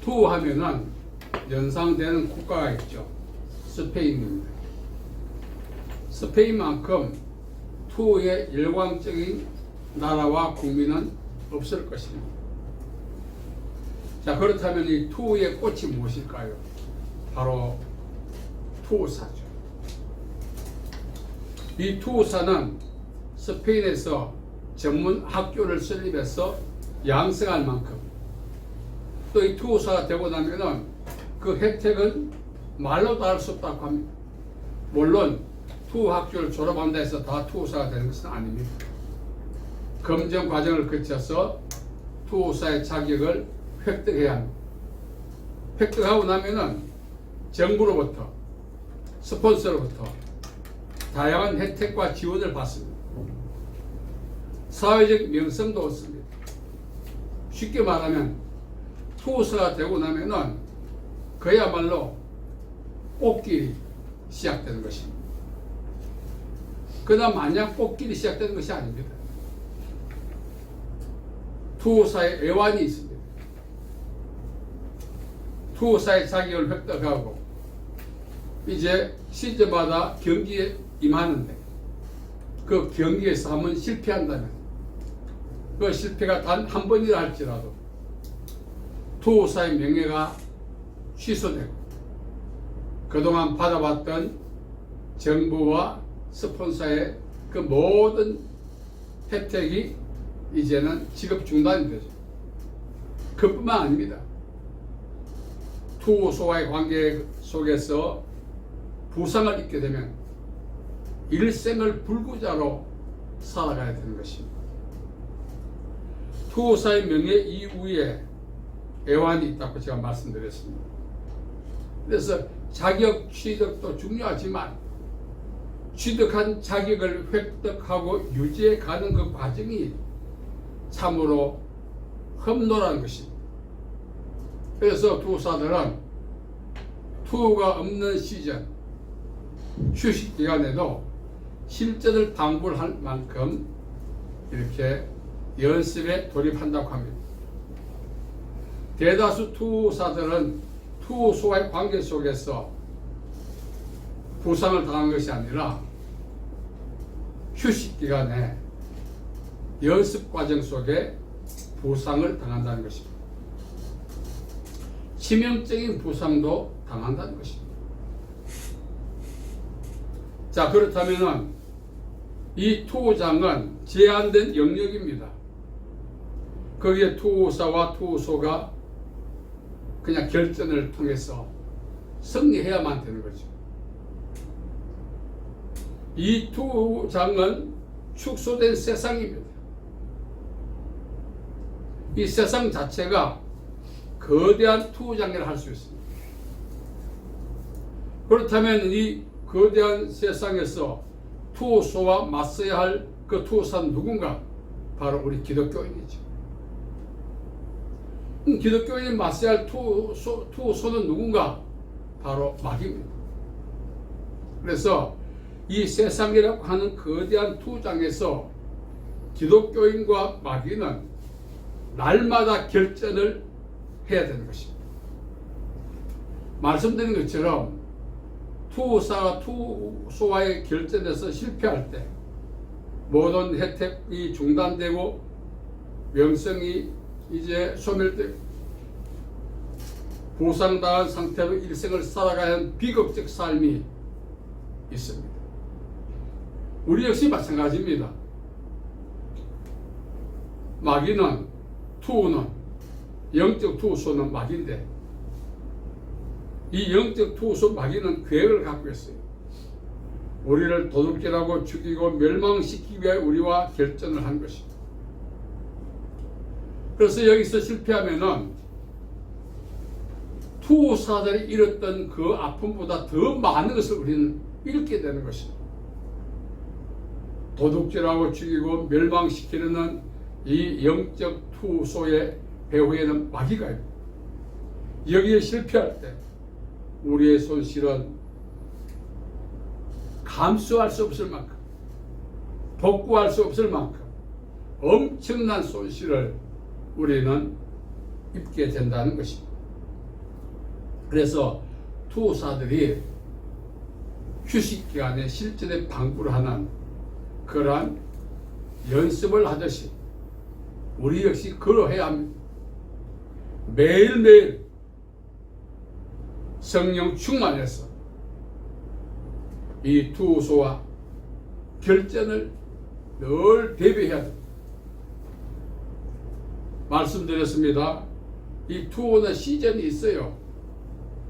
투 하면은 연상되는 국가가 있죠. 스페인입니다. 스페인만큼 투의 일광적인 나라와 국민은 없을 것입니다. 자, 그렇다면 이 투의 꽃이 무엇일까요? 바로 투사죠. 이 투사는 스페인에서 전문 학교를 설립해서 양성할 만큼 또 이 투사가 되고 나면은 그 혜택은 말로도 할 수 없다고 합니다. 물론 투 학교를 졸업한다 해서 다 투사가 되는 것은 아닙니다. 검정 과정을 거쳐서 투사의 자격을 획득해야 합니다. 획득하고 나면은 정부로부터 스폰서로부터 다양한 혜택과 지원을 받습니다. 사회적 명성도 얻습니다. 쉽게 말하면 투사가 되고 나면은 그야말로 꽃길이 시작되는 것입니다. 그러나 마냥 꽃길이 시작되는 것이 아닙니다. 투사의 애환이 있습니다. 투사의 자격을 획득하고 이제 시즌마다 경기에 임하는데 그 경기에서 한번 실패한다면 그 실패가 단 한 번이라 할지라도 투사의 명예가 취소되고 그동안 받아봤던 정부와 스폰서의 그 모든 혜택이 이제는 지급 중단이 되죠. 그뿐만 아닙니다. 투소와의 관계 속에서 부상을 입게 되면 일생을 불구자로 살아가야 되는 것입니다. 투사의 명예 이후에 애환이 있다고 제가 말씀드렸습니다. 그래서 자격 취득도 중요하지만 취득한 자격을 획득하고 유지해 가는 그 과정이 참으로 험난한 것입니다. 그래서 투사들은 투가 없는 시즌 휴식 기간에도 실전을 방불할 만큼 이렇게 연습에 돌입한다고 합니다. 대다수 투사들은 투소와의 관계 속에서 부상을 당한 것이 아니라 휴식 기간에 연습 과정 속에 부상을 당한다는 것입니다. 치명적인 부상도 당한다는 것입니다. 자, 그렇다면 이 투장은 제한된 영역입니다. 거기에 투사와 투소가 그냥 결전을 통해서 승리해야만 되는 거죠. 이 투장은 축소된 세상입니다. 이 세상 자체가 거대한 투장이라 할 수 있습니다. 그렇다면 이 거대한 세상에서 투소와 맞서야 할 그 투사는 누군가? 바로 우리 기독교인이죠. 기독교인이 맞서야 할 투소는 누군가? 바로 마귀입니다. 그래서 이 세상이라고 하는 거대한 투장에서 기독교인과 마귀는 날마다 결전을 해야 되는 것입니다. 말씀드린 것처럼 투사와 투소와의 결전에서 실패할 때 모든 혜택이 중단되고 명성이 이제 소멸되고 부상당한 상태로 일생을 살아가야 하는 비극적 삶이 있습니다. 우리 역시 마찬가지입니다. 마귀는 투는 영적 투소는 마귀인데 이 영적 투소 마귀는 계획을 갖고 있어요. 우리를 도둑질하고 죽이고 멸망시키기 위해 우리와 결전을 한 것입니다. 그래서 여기서 실패하면은 투사들이 잃었던 그 아픔보다 더 많은 것을 우리는 잃게 되는 것입니다. 도둑질하고 죽이고 멸망시키는 이 영적 투소의 배후에는 마귀가 있고 여기에 실패할 때 우리의 손실은 감수할 수 없을 만큼 복구할 수 없을 만큼 엄청난 손실을 우리는 입게 된다는 것입니다. 그래서 투사들이 휴식 기간에 실전에 방구를 하는 그러한 연습을 하듯이 우리 역시 그러해야 합니다. 매일매일 성령 충만해서 이 투소와 결전을 늘 대비해야 됩니다. 말씀드렸습니다. 이 투호는 시즌이 있어요.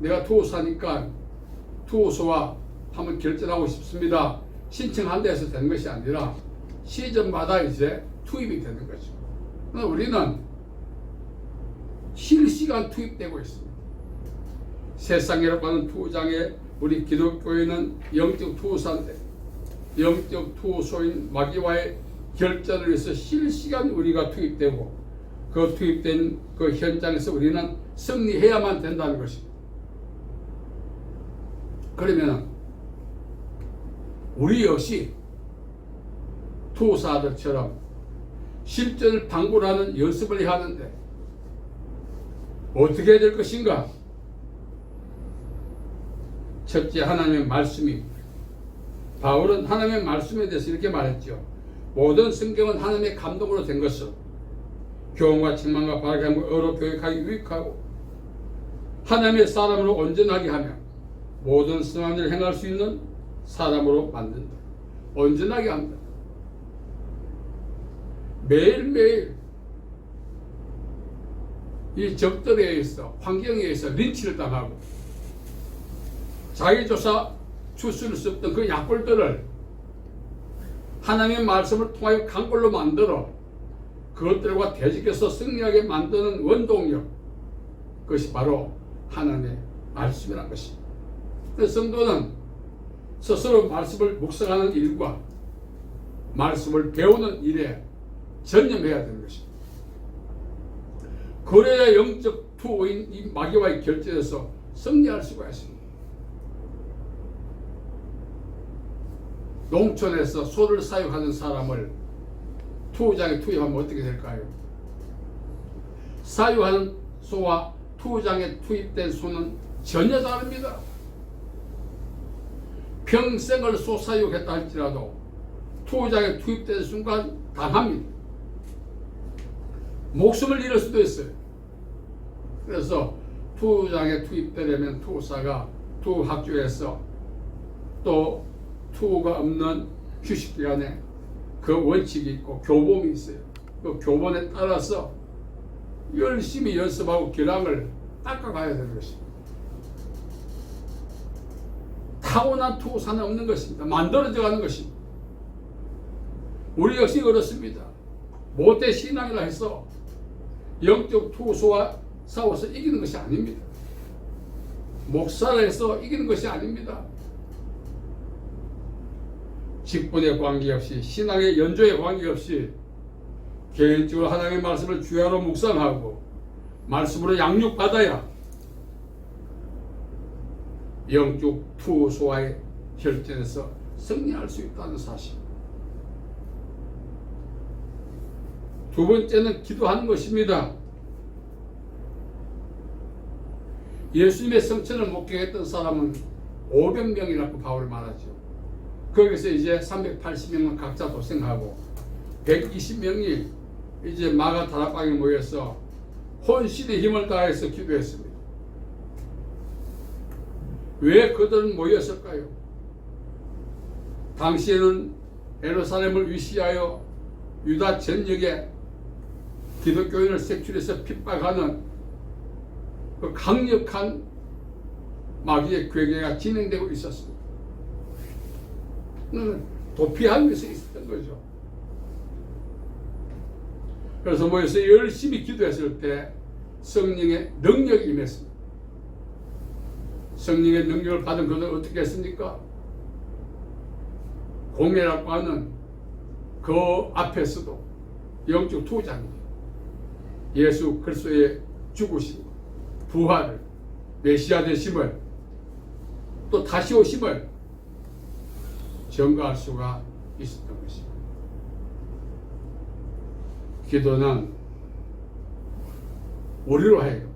내가 투호사니까 투호소와 한번 결전하고 싶습니다. 신청한다 해서 되는 것이 아니라 시즌마다 이제 투입이 되는 거죠. 우리는 실시간 투입되고 있습니다. 세상이라고 하는 투장에 우리 기독교인은 영적 투호사인데 영적 투호소인 마귀와의 결전을 위해서 실시간 우리가 투입되고 그 투입된 그 현장에서 우리는 승리해야만 된다는 것입니다. 그러면 우리 역시 투사들처럼 실전을 방불하는 연습을 해야 하는데 어떻게 해야 될 것인가? 첫째, 하나님의 말씀입니다. 바울은 하나님의 말씀에 대해서 이렇게 말했죠. 모든 성경은 하나님의 감동으로 된 것을 교훈과 책망과 바르게 함과 의로 교육하기 유익하고 하나님의 사람으로 온전하게 하며 모든 선한 일을 행할 수 있는 사람으로 만든다. 온전하게 한다. 매일매일 이 적들에 의해서 환경에 의해서 린치를 당하고 자기조차 추스릴 수 없던 그 약골들을 하나님의 말씀을 통하여 강골로 만들어 그것들과 대적해서 승리하게 만드는 원동력, 그것이 바로 하나님의 말씀이라는 것입니다. 그래서 성도는 스스로 말씀을 묵상하는 일과 말씀을 배우는 일에 전념해야 되는 것입니다. 그래야 영적 투호인 이 마귀와의 결전에서 승리할 수가 있습니다. 농촌에서 소를 사육하는 사람을 투장에 투입하면 어떻게 될까요? 사육하는 소와 투장에 투입된 소는 전혀 다릅니다. 평생을 소 사육했다 할지라도 투장에 투입된 순간 당합니다. 목숨을 잃을 수도 있어요. 그래서 투장에 투입되려면 투사가 투학교에서 또 투가 없는 휴식기간에 그 원칙이 있고 교본이 있어요. 그 교본에 따라서 열심히 연습하고 기량을 닦아가야 되는 것입니다. 타고난 투사는 없는 것입니다. 만들어져 가는 것입니다. 우리 역시 그렇습니다. 모태 신앙이라 해서 영적 투소와 싸워서 이기는 것이 아닙니다. 목사를 해서 이기는 것이 아닙니다. 직분에 관계없이 신앙의 연조에 관계없이 개인적으로 하나님의 말씀을 주야로 묵상하고 말씀으로 양육받아야 영적 투소와의 결전에서 승리할 수 있다는 사실. 두 번째는 기도하는 것입니다. 예수님의 성천을 목격했던 사람은 500명이라고 바울이 말하죠. 거기서 이제 380명은 각자 도생하고 120명이 이제 마가 다락방에 모여서 혼신의 힘을 다해서 기도했습니다. 왜 그들은 모였을까요? 당시에는 예루살렘을 위시하여 유다 전역에 기독교인을 색출해서 핍박하는 그 강력한 마귀의 괴계가 진행되고 있었습니다. 도피하기 위해서 있었던 거죠. 그래서 모여서 열심히 기도했을 때 성령의 능력이 임했습니다. 성령의 능력을 받은 그들은 어떻게 했습니까? 공예라고 하는 그 앞에서도 영적 투장입니다. 예수 그리스도의 죽으심, 부활을, 메시아 되심을, 또 다시 오심을 증거할 수가 있었던 것입니다. 기도는 우리로 하여금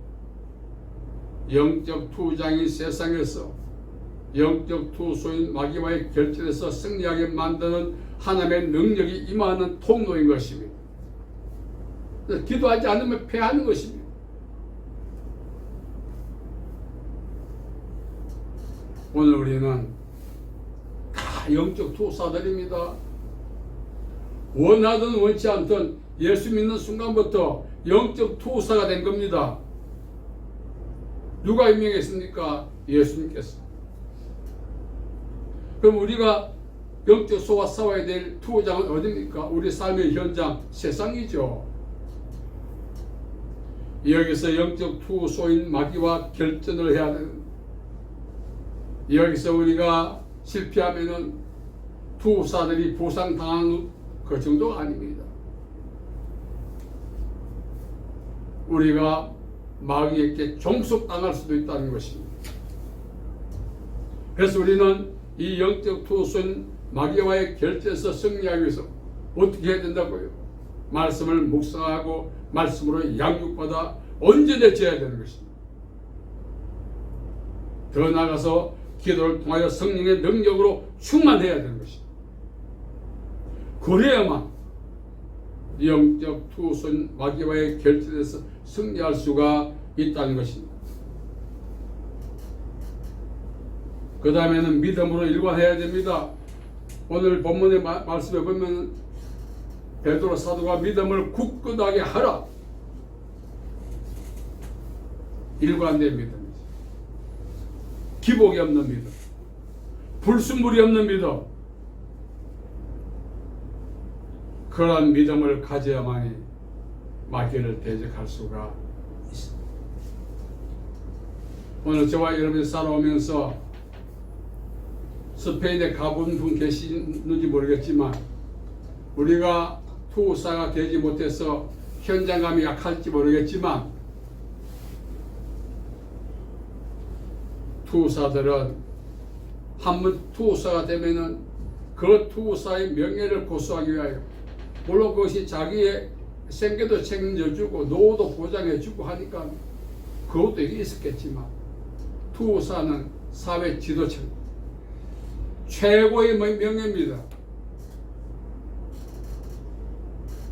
영적 투장인 세상에서 영적 투소인 마귀와의 결전에서 승리하게 만드는 하나님의 능력이 임하는 통로인 것입니다. 기도하지 않으면 패하는 것입니다. 오늘 우리는 다 영적 투사들입니다. 원하든 원치 않든 예수 믿는 순간부터 영적 투사가 된 겁니다. 누가 임명했습니까? 예수님께서. 그럼 우리가 영적 소와 싸워야 될 투장은 어디입니까? 우리 삶의 현장, 세상이죠. 여기서 영적 투소인 마귀와 결전을 해야 되는, 여기서 우리가 실패하면은 투사들이 부상당하는 그 정도가 아닙니다. 우리가 마귀에게 종속당할 수도 있다는 것입니다. 그래서 우리는 이 영적 투소인 마귀와의 결전에서 승리하기 위해서 어떻게 해야 된다고요? 말씀을 묵상하고 말씀으로 양육받아 온전해져야 되는 것입니다. 더 나아가서 기도를 통하여 성령의 능력으로 충만해야 되는 것입니다. 그래야만 영적 투손 마귀와의 결전에서 승리할 수가 있다는 것입니다. 그 다음에는 믿음으로 일관해야 됩니다. 오늘 본문의 말씀에 보면 베드로 사도가 믿음을 굳건하게 하라. 일관된 믿음이죠. 기복이 없는 믿음, 불순물이 없는 믿음, 그러한 믿음을 가져야만이 마귀를 대적할 수가 있습니다. 오늘 저와 여러분이 살아오면서 스페인에 가본 분 계시는지 모르겠지만 우리가 투사가 되지 못해서 현장감이 약할지 모르겠지만 투사들은 한번 투사가 되면은 그 투사의 명예를 고수하기 위하여, 물론 그것이 자기의 생계도 책임져주고 노후도 보장해주고 하니까 그것도 있었겠지만, 투사는 사회 지도층 최고의 명예입니다.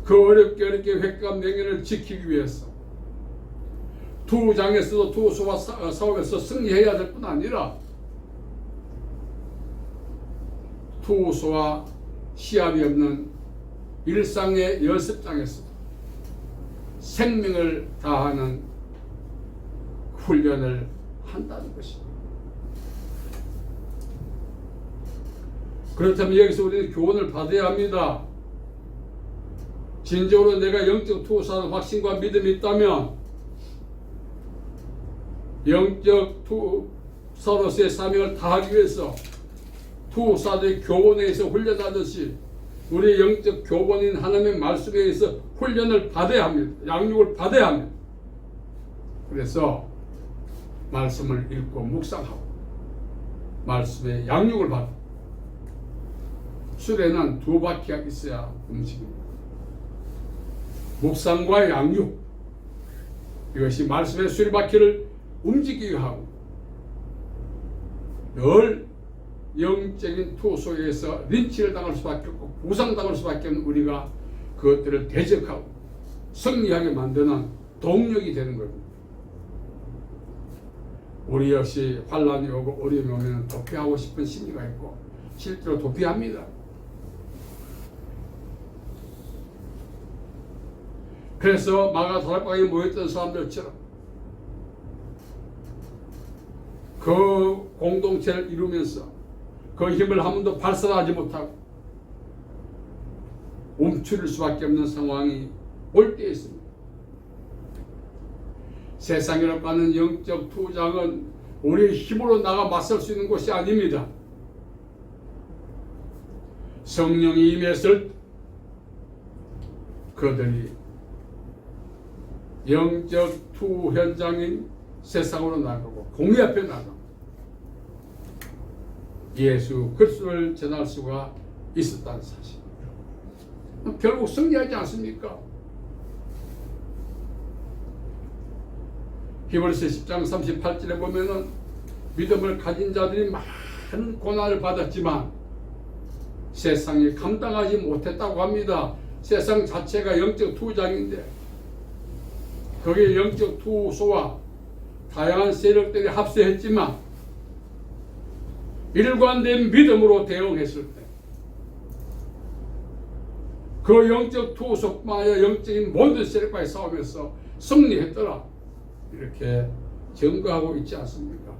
그 어렵게 획기한 명예를 지키기 위해서 투장에서도 투소와 싸움에서 승리해야 될 뿐 아니라 투소와 시합이 없는 일상의 연습장에서도 생명을 다하는 훈련을 한다는 것입니다. 그렇다면 여기서 우리는 교훈을 받아야 합니다. 진정으로 내가 영적 투사하는 확신과 믿음이 있다면 영적 투사로서의 사명을 다하기 위해서 투사들의 교본에 의해서 훈련하듯이 우리의 영적 교본인 하나님의 말씀에 의해서 훈련을 받아야 합니다. 양육을 받아야 합니다. 그래서 말씀을 읽고 묵상하고 말씀의 양육을 받고, 술에는 두 바퀴가 있어야 음식입니다. 묵상과 양육, 이것이 말씀의 수리바퀴를 움직이게 하고 늘 영적인 투소에서 린치를 당할 수밖에 없고 부상당할 수밖에 없는 우리가 그것들을 대적하고 승리하게 만드는 동력이 되는 겁니다. 우리 역시 환란이 오고 어려움이 오면 도피하고 싶은 심리가 있고 실제로 도피합니다. 그래서 마가 다락방에 모였던 사람들처럼 그 공동체를 이루면서 그 힘을 한 번도 발산하지 못하고 움츠릴 수밖에 없는 상황이 올 때에 있습니다. 세상이라고 하는 영적 투장은 우리의 힘으로 나가 맞설 수 있는 것이 아닙니다. 성령이 임했을 그들이 영적 투 현장인 세상으로 나가고 공의 앞에 나가고 예수 그리스도를 전할 수가 있었다는 사실입니다. 결국 승리하지 않습니까? 히브리서 10장 38절에 보면은 믿음을 가진 자들이 많은 고난을 받았지만 세상이 감당하지 못했다고 합니다. 세상 자체가 영적 투장인데 거기에 영적 투소와 다양한 세력들이 합세했지만 일관된 믿음으로 대응했을 때 그 영적 투소뿐만 아니라 영적인 모든 세력과의 싸움에서 승리했더라. 이렇게 증거하고 있지 않습니까?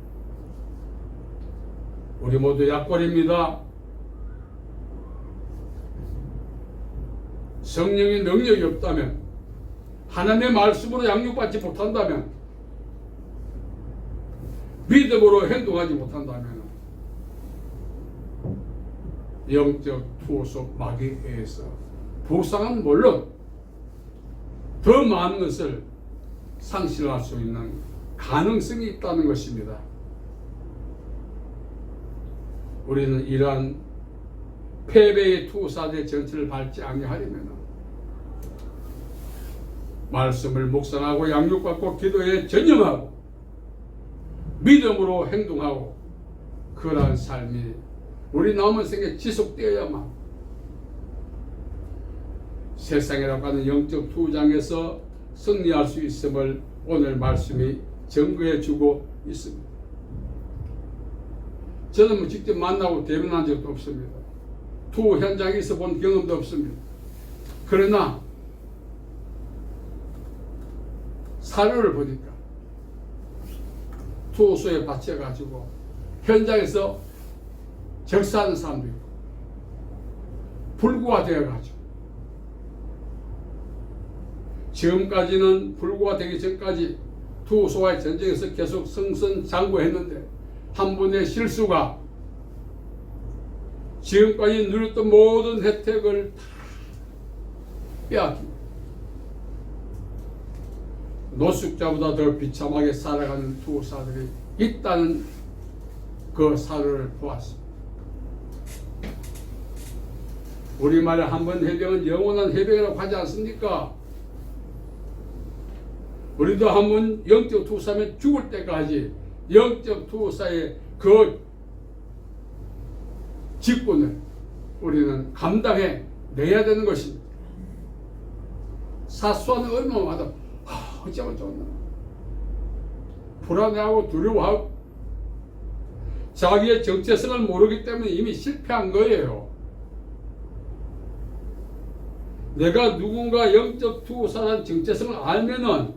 우리 모두 약골입니다. 성령의 능력이 없다면, 하나님의 말씀으로 양육받지 못한다면, 믿음으로 행동하지 못한다면 영적 투소 마귀에 의해서 부상은 물론 더 많은 것을 상실할 수 있는 가능성이 있다는 것입니다. 우리는 이러한 패배의 투사들의 전체를 밟지 아니하려면 말씀을 묵상하고 양육받고 기도에 전념하고 믿음으로 행동하고 그러한 삶이 우리 남은 생에 지속되어야만 세상이라고 하는 영적 투장에서 승리할 수 있음을 오늘 말씀이 증거해 주고 있습니다. 저는 뭐 직접 만나고 대면한 적도 없습니다. 투 현장에 있어 본 경험도 없습니다. 그러나 사료를 보니까 투소에 바쳐가지고 현장에서 적사하는 사람도 있고 불구가 되어가지고 지금까지는 불구가 되기 전까지 투소와의 전쟁에서 계속 승승장구했는데 한 분의 실수가 지금까지 누렸던 모든 혜택을 다 빼앗기고 노숙자보다 더 비참하게 살아가는 투사들이 있다는 그 사료를 보았습니다. 우리말에 한 번 해병은 영원한 해병이라고 하지 않습니까? 우리도 한 번 영적 투사면 죽을 때까지 영적 투사의 그 직분을 우리는 감당해 내야 되는 것입니다. 사수하는 얼마마다 어쩌면 좋나 불안해하고 두려워하고 자기의 정체성을 모르기 때문에 이미 실패한 거예요. 내가 누군가 영적 투사라는 정체성을 알면은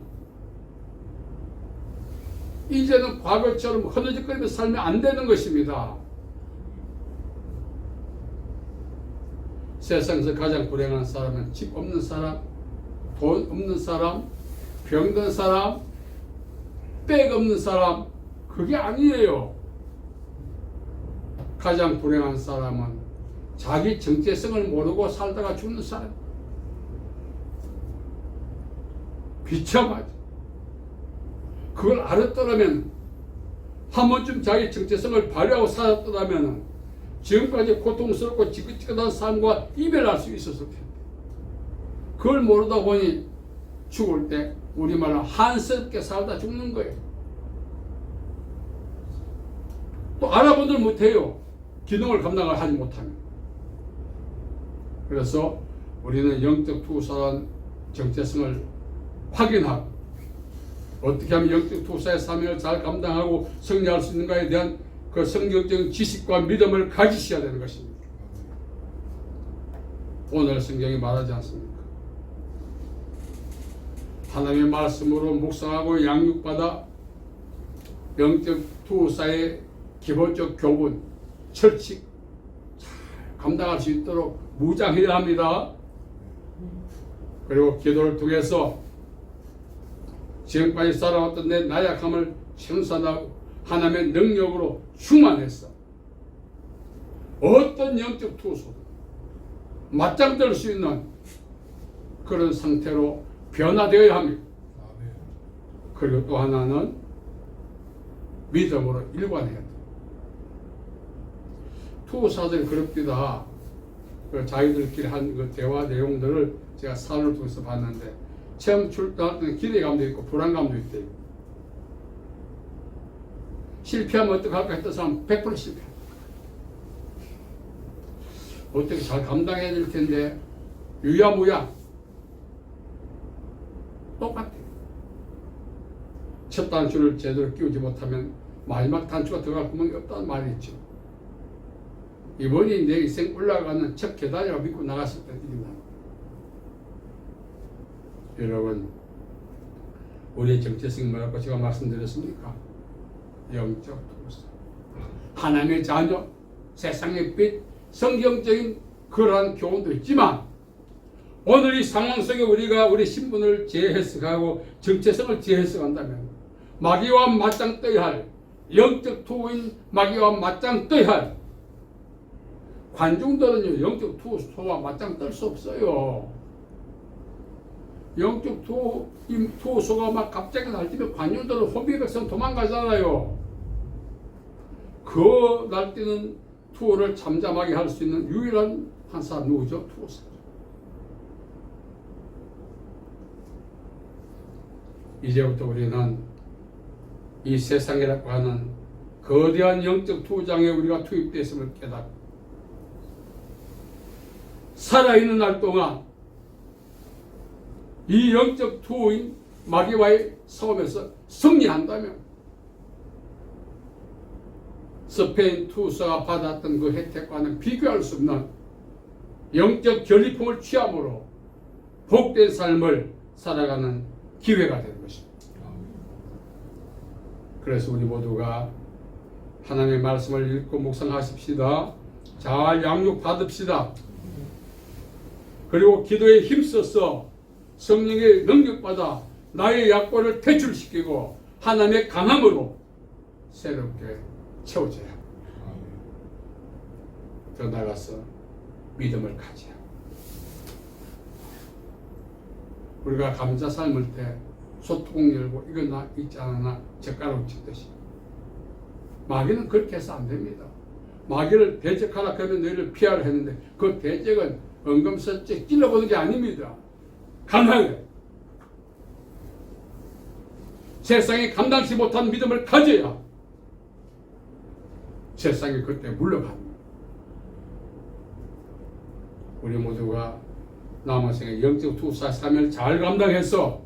이제는 과거처럼 흐느적거리면서 살면 안 되는 것입니다. 세상에서 가장 불행한 사람은 집 없는 사람, 돈 없는 사람, 병든 사람, 백 없는 사람, 그게 아니에요. 가장 불행한 사람은 자기 정체성을 모르고 살다가 죽는 사람. 비참하지. 그걸 알았더라면, 한 번쯤 자기 정체성을 발휘하고 살았더라면 지금까지 고통스럽고 지긋지긋한 삶과 이별할 수 있었을 텐데, 그걸 모르다 보니 죽을 때 우리말로 한스럽게 살다 죽는 거예요. 또 알아보들 못해요. 기능을 감당을 하지 못하면. 그래서 우리는 영적 투사한 정체성을 확인하고 어떻게 하면 영적 투사의 사명을 잘 감당하고 승리할 수 있는가에 대한 그 성경적인 지식과 믿음을 가지셔야 되는 것입니다. 오늘 성경이 말하지 않습니까? 하나님의 말씀으로 묵상하고 양육받아 영적 투사의 기본적 교훈, 철칙 잘 감당할 수 있도록 무장해야 합니다. 그리고 기도를 통해서 지금까지 살아왔던 내 나약함을 청산하고 하나님의 능력으로 충만해서 어떤 영적 투소도 맞짱들 수 있는 그런 상태로 변화되어야 합니다. 그리고 또 하나는 믿음으로 일관해야 돼요. 투사들이 그럽디다. 그 자기들끼리 한 그 대화 내용들을 제가 사료를 통해서 봤는데 처음 출동할 때는 기대감도 있고 불안감도 있대요. 실패하면 어떡할까 했던 사람 100% 실패. 어떻게 잘 감당해야 될 텐데 유야무야 똑같아. 첫 단추를 제대로 끼우지 못하면 마지막 단추가 들어갈 구멍이 없다는 말이 있죠. 이번이 내 인생 올라가는 첫 계단이라고 믿고 나갔을 때 일입니다. 여러분, 우리의 정체성이 뭐라고 제가 말씀드렸습니까? 영적 도사, 하나님의 자녀, 세상의 빛, 성경적인 그러한 교훈도 있지만 오늘 이 상황 속에 우리가 우리 신분을 재해석하고 정체성을 재해석한다면 마귀와 맞짱 떠야 할 영적 투호인 마귀와 맞짱 떠야 할 관중들은요 영적 투호와 맞짱 뜰 수 없어요. 영적 투호소가 막 갑자기 날뛰면 관중들은 혼비백성 도망가잖아요. 그 날뛰는 투호를 잠잠하게 할 수 있는 유일한 한 사람 누구죠? 투호사. 이제부터 우리는 이 세상이라고 하는 거대한 영적 투장에 우리가 투입되었음을 깨닫고 살아있는 날 동안 이 영적 투호인 마귀와의 싸움에서 승리한다면 스페인 투수가 받았던 그 혜택과는 비교할 수 없는 영적 전리품을 취함으로 복된 삶을 살아가는 기회가 되는 것입니다. 그래서 우리 모두가 하나님의 말씀을 읽고 묵상하십시다. 잘 양육 받읍시다. 그리고 기도에 힘써서 성령의 능력받아 나의 약골을 퇴출시키고 하나님의 강함으로 새롭게 채워져야 합니다. 더 나아가서 믿음을 가져야 합니다. 우리가 감자 삶을 때 소뚜껑 열고 이거 나 있지 않았나 젓가락 쳤듯이 마귀는 그렇게 해서 안 됩니다. 마귀를 대적하라 그러면 너희를 피하라 했는데 그 대적은 은금슬쩍 찔러보는 게 아닙니다. 강하게 세상이 감당치 못한 믿음을 가져야 세상이 그때 물러갑니다. 우리 모두가 남은 생에 영적 투사 삶을 잘 감당해서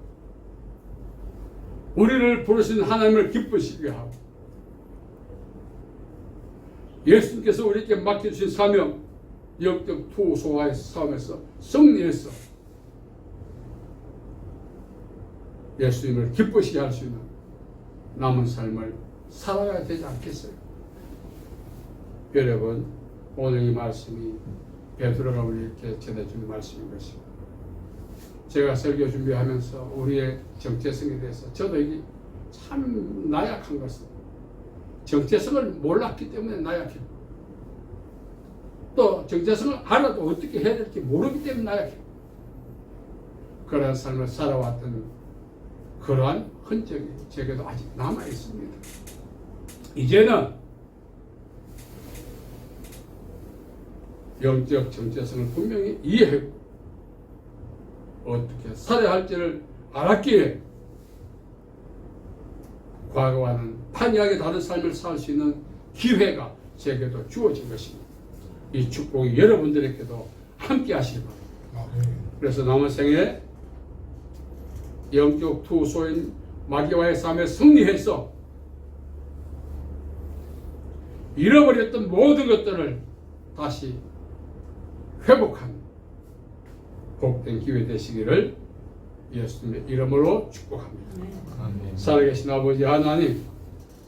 우리를 부르신 하나님을 기쁘시게 하고 예수님께서 우리에게 맡겨주신 사명 영적 투소와의 싸움에서 승리해서 예수님을 기쁘시게 할 수 있는 남은 삶을 살아야 되지 않겠어요? 여러분, 오늘 이 말씀이 베드로가 우리에게 전해주는 말씀인 것입니다. 제가 설교 준비하면서 우리의 정체성에 대해서 저도 이게 참 나약한 것은 정체성을 몰랐기 때문에 나약해요. 또 정체성을 알아도 어떻게 해야 될지 모르기 때문에 나약해요. 그러한 삶을 살아왔던 그러한 흔적이 제게도 아직 남아 있습니다. 이제는 영적 정체성을 분명히 이해하고 어떻게 살아야 할지를 알았기에 과거와는 판이하게 다른 삶을 살 수 있는 기회가 제게도 주어진 것입니다. 이 축복이 여러분들에게도 함께 하시기 바랍니다. 그래서 남은 생에 영적 투소인 마귀와의 싸움에 승리해서 잃어버렸던 모든 것들을 다시 회복하는 복된 기회 되시기를 예수님의 이름으로 축복합니다. 아멘. 살아계신 아버지 하나님,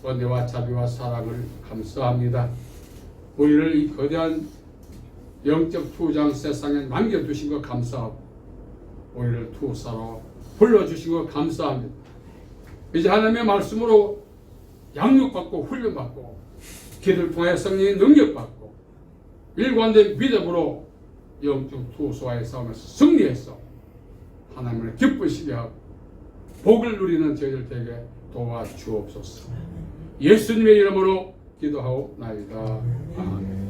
은혜와 자비와 사랑을 감사합니다. 우리를 이 거대한 영적 투장 세상에 남겨두신 것 감사하고 우리를 투사로 불러주신 것 감사합니다. 이제 하나님의 말씀으로 양육받고 훈련받고 기도를 통해 성령의 능력받고 일관된 믿음으로 영적 투소와의 싸움에서 승리해서 하나님을 기쁘시게 하고 복을 누리는 저희들 되게 도와주옵소서. 예수님의 이름으로 기도하옵나이다. 아멘.